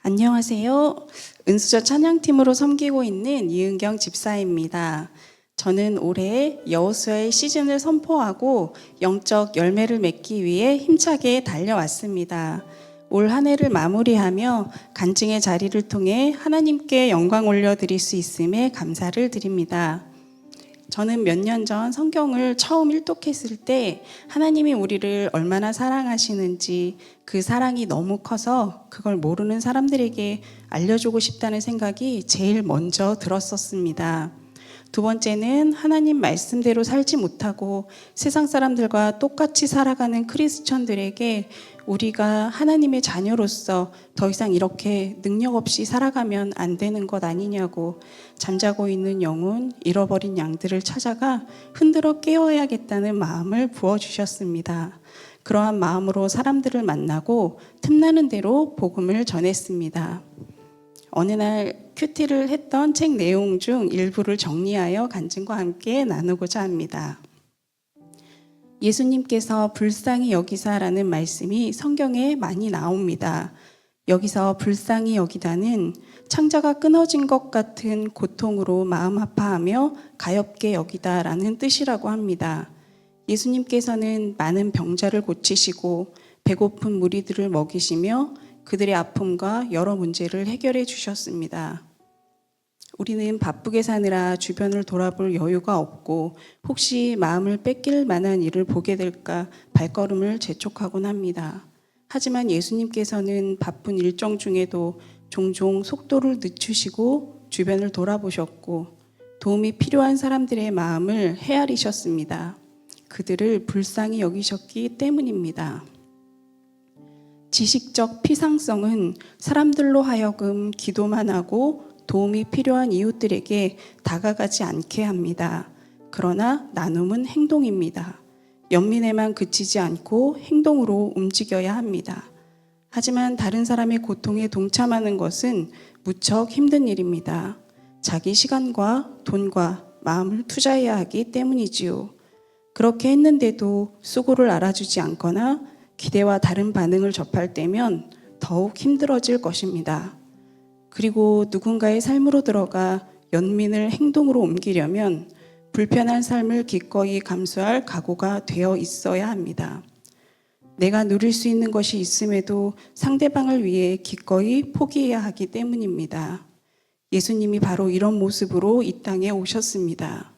안녕하세요. 은수저 찬양팀으로 섬기고 있는 이은경 집사입니다. 저는 올해 여호수아의 시즌을 선포하고 영적 열매를 맺기 위해 힘차게 달려왔습니다. 올 한 해를 마무리하며 간증의 자리를 통해 하나님께 영광 올려드릴 수 있음에 감사를 드립니다. 저는 몇 년 전 성경을 처음 일독했을 때 하나님이 우리를 얼마나 사랑하시는지 그 사랑이 너무 커서 그걸 모르는 사람들에게 알려주고 싶다는 생각이 제일 먼저 들었었습니다. 두 번째는 하나님 말씀대로 살지 못하고 세상 사람들과 똑같이 살아가는 크리스천들에게 우리가 하나님의 자녀로서 더 이상 이렇게 능력 없이 살아가면 안 되는 것 아니냐고, 잠자고 있는 영혼, 잃어버린 양들을 찾아가 흔들어 깨워야겠다는 마음을 부어주셨습니다. 그러한 마음으로 사람들을 만나고 틈나는 대로 복음을 전했습니다. 어느 날 큐티를 했던 책 내용 중 일부를 정리하여 간증과 함께 나누고자 합니다. 예수님께서 불쌍히 여기사라는 말씀이 성경에 많이 나옵니다. 여기서 불쌍히 여기다는 창자가 끊어진 것 같은 고통으로 마음 아파하며 가엾게 여기다라는 뜻이라고 합니다. 예수님께서는 많은 병자를 고치시고 배고픈 무리들을 먹이시며 그들의 아픔과 여러 문제를 해결해 주셨습니다. 우리는 바쁘게 사느라 주변을 돌아볼 여유가 없고 혹시 마음을 뺏길 만한 일을 보게 될까 발걸음을 재촉하곤 합니다. 하지만 예수님께서는 바쁜 일정 중에도 종종 속도를 늦추시고 주변을 돌아보셨고 도움이 필요한 사람들의 마음을 헤아리셨습니다. 그들을 불쌍히 여기셨기 때문입니다. 지식적 피상성은 사람들로 하여금 기도만 하고 도움이 필요한 이웃들에게 다가가지 않게 합니다. 그러나 나눔은 행동입니다. 연민에만 그치지 않고 행동으로 움직여야 합니다. 하지만 다른 사람의 고통에 동참하는 것은 무척 힘든 일입니다. 자기 시간과 돈과 마음을 투자해야 하기 때문이지요. 그렇게 했는데도 수고를 알아주지 않거나 기대와 다른 반응을 접할 때면 더욱 힘들어질 것입니다. 그리고 누군가의 삶으로 들어가 연민을 행동으로 옮기려면 불편한 삶을 기꺼이 감수할 각오가 되어 있어야 합니다. 내가 누릴 수 있는 것이 있음에도 상대방을 위해 기꺼이 포기해야 하기 때문입니다. 예수님이 바로 이런 모습으로 이 땅에 오셨습니다.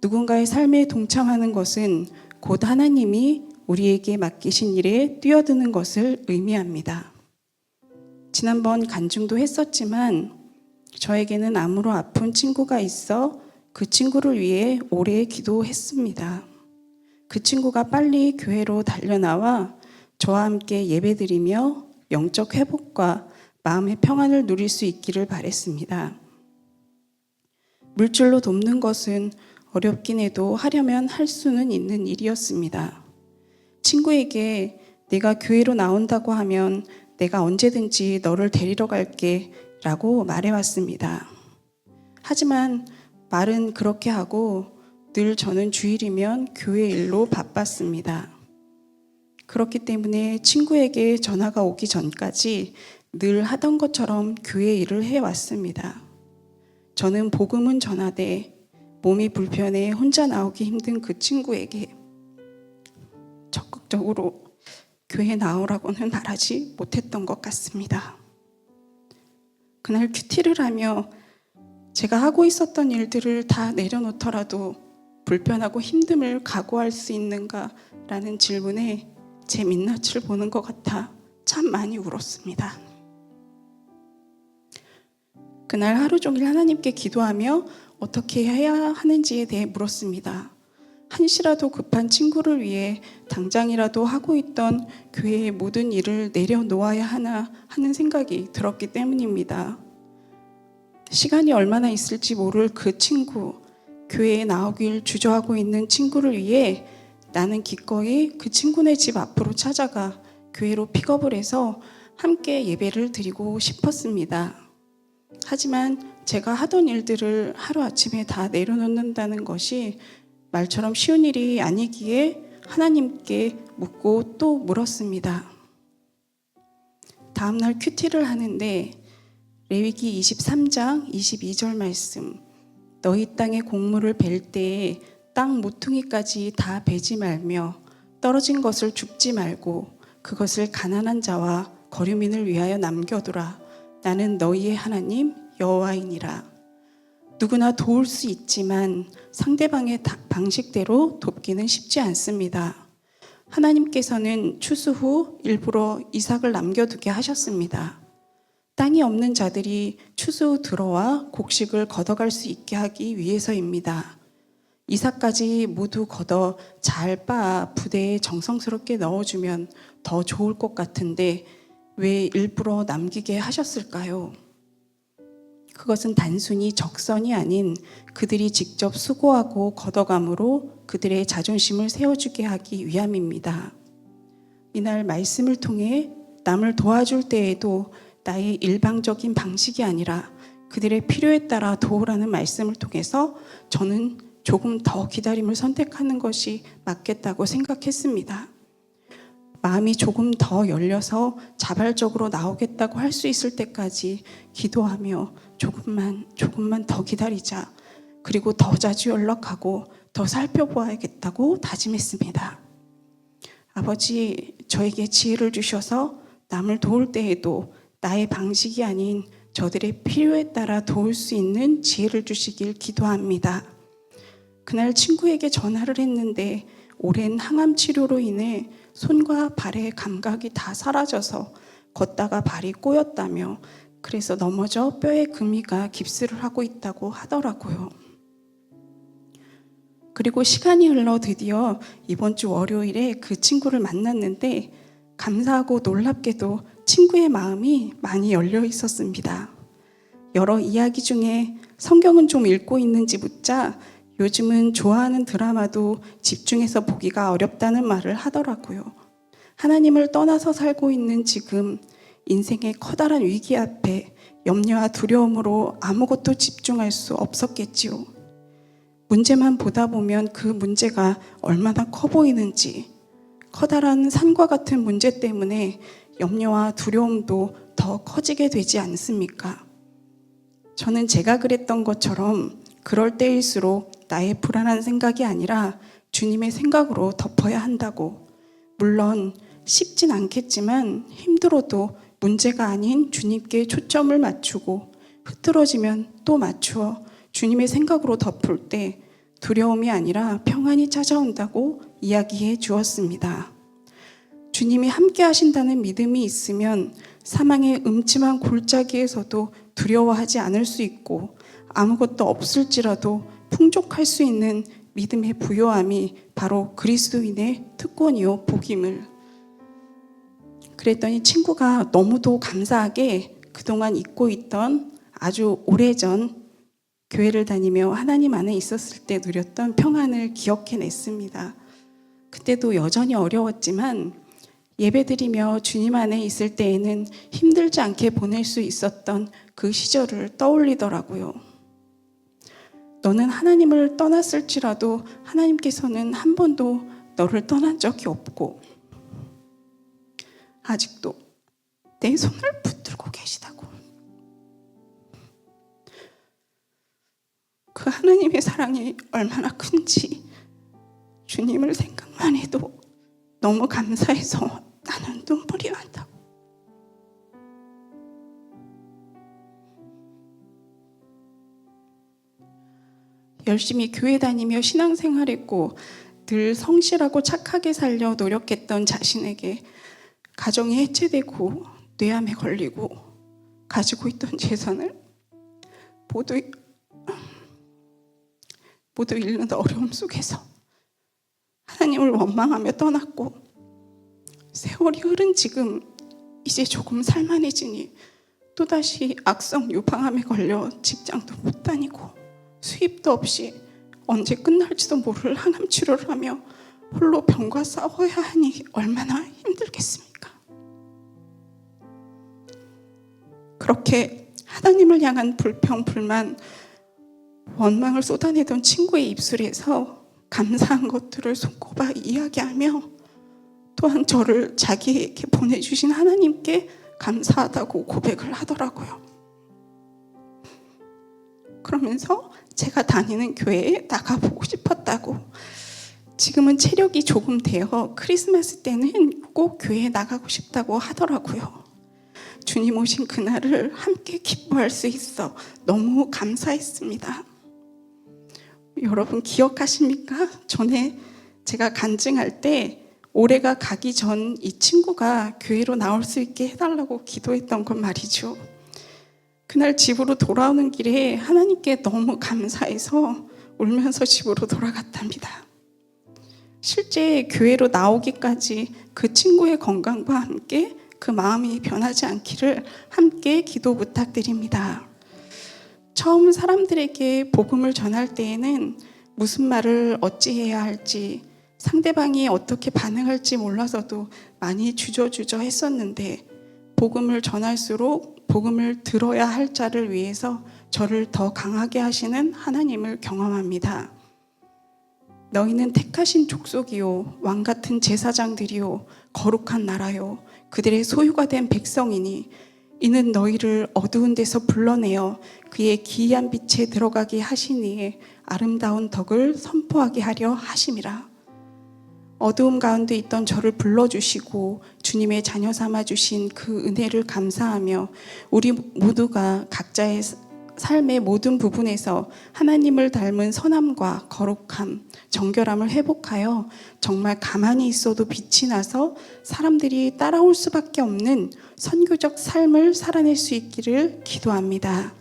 누군가의 삶에 동참하는 것은 곧 하나님이 우리에게 맡기신 일에 뛰어드는 것을 의미합니다. 지난번 간증도 했었지만 저에게는 암으로 아픈 친구가 있어 그 친구를 위해 오래 기도했습니다. 그 친구가 빨리 교회로 달려나와 저와 함께 예배드리며 영적 회복과 마음의 평안을 누릴 수 있기를 바랬습니다. 물질로 돕는 것은 어렵긴 해도 하려면 할 수는 있는 일이었습니다. 친구에게 내가 교회로 나온다고 하면 내가 언제든지 너를 데리러 갈게 라고 말해왔습니다. 하지만 말은 그렇게 하고 늘 저는 주일이면 교회 일로 바빴습니다. 그렇기 때문에 친구에게 전화가 오기 전까지 늘 하던 것처럼 교회 일을 해왔습니다. 저는 복음은 전하되 몸이 불편해 혼자 나오기 힘든 그 친구에게 적극적으로 교회 나오라고는 말하지 못했던 것 같습니다. 그날 큐티를 하며 제가 하고 있었던 일들을 다 내려놓더라도 불편하고 힘듦을 각오할 수 있는가라는 질문에 제 민낯을 보는 것 같아 참 많이 울었습니다. 그날 하루 종일 하나님께 기도하며 어떻게 해야 하는지에 대해 물었습니다. 한시라도 급한 친구를 위해 당장이라도 하고 있던 교회의 모든 일을 내려놓아야 하나 하는 생각이 들었기 때문입니다. 시간이 얼마나 있을지 모를 그 친구, 교회에 나오길 주저하고 있는 친구를 위해 나는 기꺼이 그 친구네 집 앞으로 찾아가 교회로 픽업을 해서 함께 예배를 드리고 싶었습니다. 하지만 제가 하던 일들을 하루아침에 다 내려놓는다는 것이 말처럼 쉬운 일이 아니기에 하나님께 묻고 또 물었습니다. 다음날 큐티를 하는데 레위기 23장 22절 말씀, 너희 땅의 곡물을 벨 때에 땅 모퉁이까지 다 베지 말며 떨어진 것을 줍지 말고 그것을 가난한 자와 거류민을 위하여 남겨두라. 나는 너희의 하나님 여호와이니라. 누구나 도울 수 있지만 상대방의 방식대로 돕기는 쉽지 않습니다. 하나님께서는 추수 후 일부러 이삭을 남겨두게 하셨습니다. 땅이 없는 자들이 추수 후 들어와 곡식을 걷어갈 수 있게 하기 위해서입니다. 이삭까지 모두 걷어 잘 빻아 부대에 정성스럽게 넣어주면 더 좋을 것 같은데 왜 일부러 남기게 하셨을까요? 그것은 단순히 적선이 아닌 그들이 직접 수고하고 걷어감으로 그들의 자존심을 세워주게 하기 위함입니다. 이날 말씀을 통해 남을 도와줄 때에도 나의 일방적인 방식이 아니라 그들의 필요에 따라 도우라는 말씀을 통해서 저는 조금 더 기다림을 선택하는 것이 맞겠다고 생각했습니다. 마음이 조금 더 열려서 자발적으로 나오겠다고 할 수 있을 때까지 기도하며 조금만 더 기다리자. 그리고 더 자주 연락하고 더 살펴보아야겠다고 다짐했습니다. 아버지, 저에게 지혜를 주셔서 남을 도울 때에도 나의 방식이 아닌 저들의 필요에 따라 도울 수 있는 지혜를 주시길 기도합니다. 그날 친구에게 전화를 했는데 오랜 항암 치료로 인해 손과 발의 감각이 다 사라져서 걷다가 발이 꼬였다며 그래서 넘어져 뼈에 금이가 깁스를 하고 있다고 하더라고요. 그리고 시간이 흘러 드디어 이번 주 월요일에 그 친구를 만났는데 감사하고 놀랍게도 친구의 마음이 많이 열려 있었습니다. 여러 이야기 중에 성경은 좀 읽고 있는지 묻자 요즘은 좋아하는 드라마도 집중해서 보기가 어렵다는 말을 하더라고요. 하나님을 떠나서 살고 있는 지금 인생의 커다란 위기 앞에 염려와 두려움으로 아무것도 집중할 수 없었겠지요. 문제만 보다 보면 그 문제가 얼마나 커 보이는지, 커다란 산과 같은 문제 때문에 염려와 두려움도 더 커지게 되지 않습니까? 저는 제가 그랬던 것처럼 그럴 때일수록 나의 불안한 생각이 아니라 주님의 생각으로 덮어야 한다고, 물론 쉽진 않겠지만 힘들어도 문제가 아닌 주님께 초점을 맞추고 흐트러지면 또 맞추어 주님의 생각으로 덮을 때 두려움이 아니라 평안이 찾아온다고 이야기해 주었습니다. 주님이 함께 하신다는 믿음이 있으면 사망의 음침한 골짜기에서도 두려워하지 않을 수 있고 아무것도 없을지라도 풍족할 수 있는 믿음의 부요함이 바로 그리스도인의 특권이요 복임을. 그랬더니 친구가 너무도 감사하게 그동안 잊고 있던 아주 오래전 교회를 다니며 하나님 안에 있었을 때 누렸던 평안을 기억해냈습니다. 그때도 여전히 어려웠지만 예배드리며 주님 안에 있을 때에는 힘들지 않게 보낼 수 있었던 그 시절을 떠올리더라고요. 너는 하나님을 떠났을지라도 하나님께서는 한 번도 너를 떠난 적이 없고 아직도 내 손을 붙들고 계시다고. 그 하나님의 사랑이 얼마나 큰지 주님을 생각만 해도 너무 감사해서 나는 눈물이 난다고. 열심히 교회 다니며 신앙생활했고 늘 성실하고 착하게 살려 노력했던 자신에게 가정이 해체되고 뇌암에 걸리고 가지고 있던 재산을 모두 잃는 어려움 속에서 하나님을 원망하며 떠났고 세월이 흐른 지금 이제 조금 살만해지니 또다시 악성 유방암에 걸려 직장도 못 다니고 수입도 없이 언제 끝날지도 모를 항암 치료를 하며 홀로 병과 싸워야 하니 얼마나 힘들겠습니까? 그렇게 하나님을 향한 불평, 불만, 원망을 쏟아내던 친구의 입술에서 감사한 것들을 손꼽아 이야기하며 또한 저를 자기에게 보내주신 하나님께 감사하다고 고백을 하더라고요. 그러면서 제가 다니는 교회에 나가보고 싶었다고, 지금은 체력이 조금 되어 크리스마스 때는 꼭 교회에 나가고 싶다고 하더라고요. 주님 오신 그날을 함께 기뻐할 수 있어 너무 감사했습니다. 여러분 기억하십니까? 전에 제가 간증할 때 올해가 가기 전 이 친구가 교회로 나올 수 있게 해달라고 기도했던 건 말이죠. 그날 집으로 돌아오는 길에 하나님께 너무 감사해서 울면서 집으로 돌아갔답니다. 실제 교회로 나오기까지 그 친구의 건강과 함께 그 마음이 변하지 않기를 함께 기도 부탁드립니다. 처음 사람들에게 복음을 전할 때에는 무슨 말을 어찌해야 할지, 상대방이 어떻게 반응할지 몰라서도 많이 주저주저 했었는데, 복음을 전할수록 복음을 들어야 할 자를 위해서 저를 더 강하게 하시는 하나님을 경험합니다. 너희는 택하신 족속이요, 왕같은 제사장들이요, 거룩한 나라요, 그들의 소유가 된 백성이니 이는 너희를 어두운 데서 불러내어 그의 기이한 빛에 들어가게 하시니 아름다운 덕을 선포하게 하려 하심이라. 어두움 가운데 있던 저를 불러주시고 주님의 자녀 삼아주신 그 은혜를 감사하며 우리 모두가 각자의 삶의 모든 부분에서 하나님을 닮은 선함과 거룩함, 정결함을 회복하여 정말 가만히 있어도 빛이 나서 사람들이 따라올 수밖에 없는 선교적 삶을 살아낼 수 있기를 기도합니다.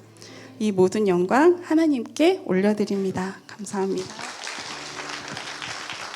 이 모든 영광 하나님께 올려드립니다. 감사합니다.